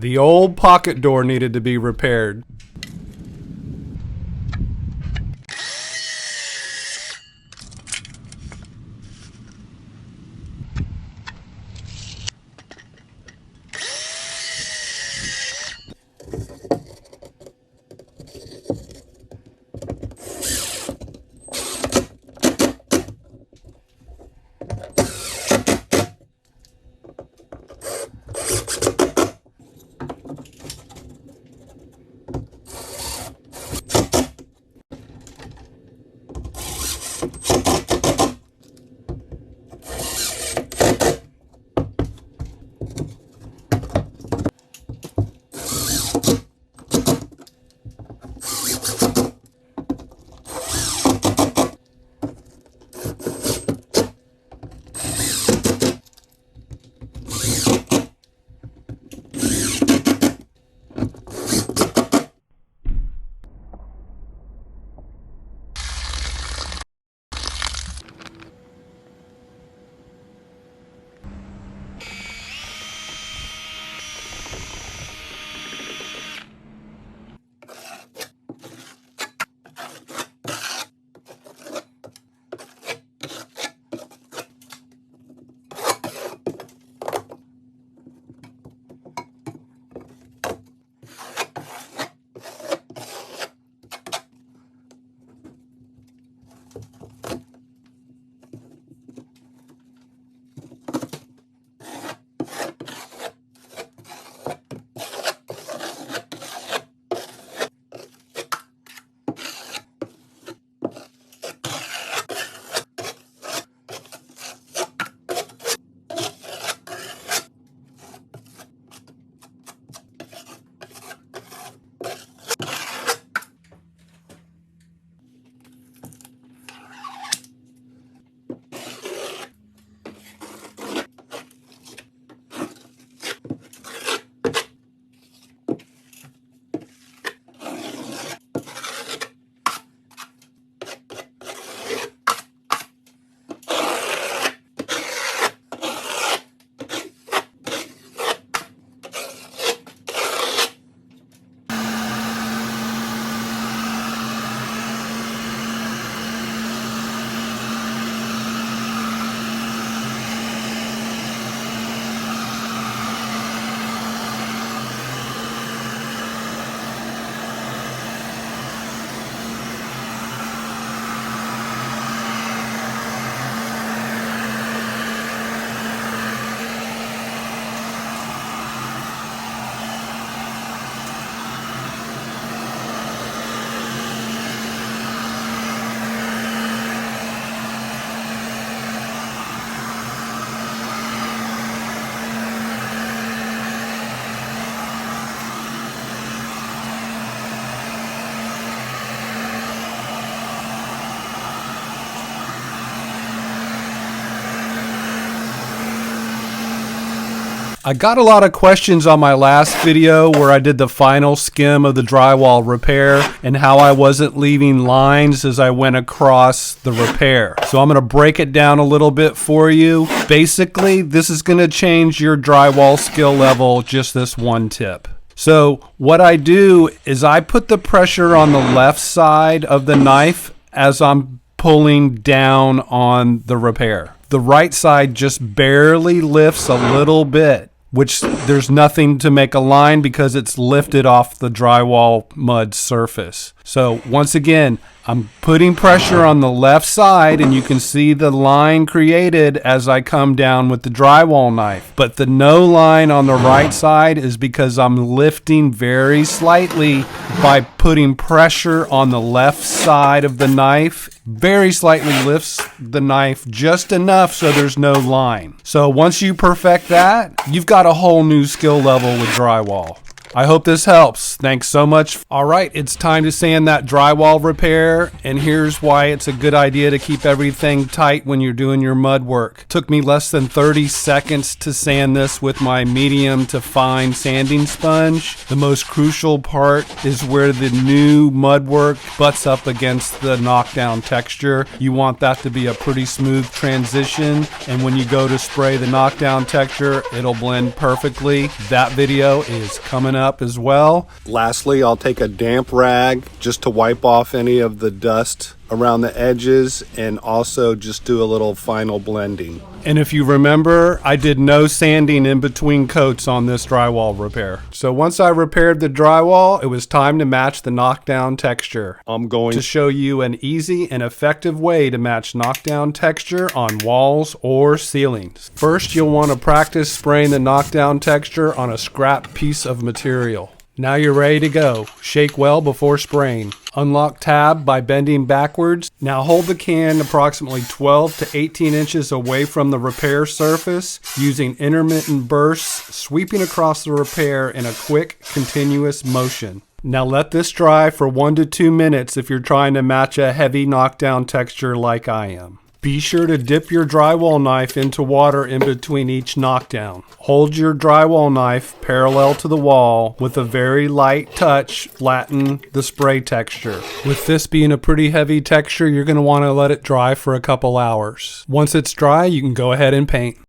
The old pocket door needed to be repaired. I got a lot of questions on my last video where I did the final skim of the drywall repair and how I wasn't leaving lines as I went across the repair. So I'm going to break it down a little bit for you. Basically, this is going to change your drywall skill level, just this one tip. So what I do is I put the pressure on the left side of the knife as I'm pulling down on the repair. The right side just barely lifts a little bit, which there's nothing to make a line because it's lifted off the drywall mud surface. So once again, I'm putting pressure on the left side and you can see the line created as I come down with the drywall knife. But the no line on the right side is because I'm lifting very slightly by putting pressure on the left side of the knife. Very slightly lifts the knife just enough so there's no line. So once you perfect that, you've got a whole new skill level with drywall. I hope this helps. Thanks so much. All right, it's time to sand that drywall repair, and here's why it's a good idea to keep everything tight when you're doing your mud work. Took me less than 30 seconds to sand this with my medium to fine sanding sponge. The most crucial part is where the new mud work butts up against the knockdown texture. You want that to be a pretty smooth transition, and when you go to spray the knockdown texture, it'll blend perfectly. That video is coming up as well. Lastly, I'll take a damp rag just to wipe off any of the dust around the edges and also just do a little final blending. And if you remember, I did no sanding in between coats on this drywall repair. So once I repaired the drywall, it was time to match the knockdown texture. I'm going to show you an easy and effective way to match knockdown texture on walls or ceilings. First, you'll want to practice spraying the knockdown texture on a scrap piece of material. Now you're ready to go. Shake well before spraying. Unlock tab by bending backwards. Now hold the can approximately 12 to 18 inches away from the repair surface, using intermittent bursts, sweeping across the repair in a quick, continuous motion. Now let this dry for 1 to 2 minutes if you're trying to match a heavy knockdown texture like I am. Be sure to dip your drywall knife into water in between each knockdown. Hold your drywall knife parallel to the wall. With a very light touch, flatten the spray texture. With this being a pretty heavy texture, you're going to want to let it dry for a couple hours. Once it's dry, you can go ahead and paint.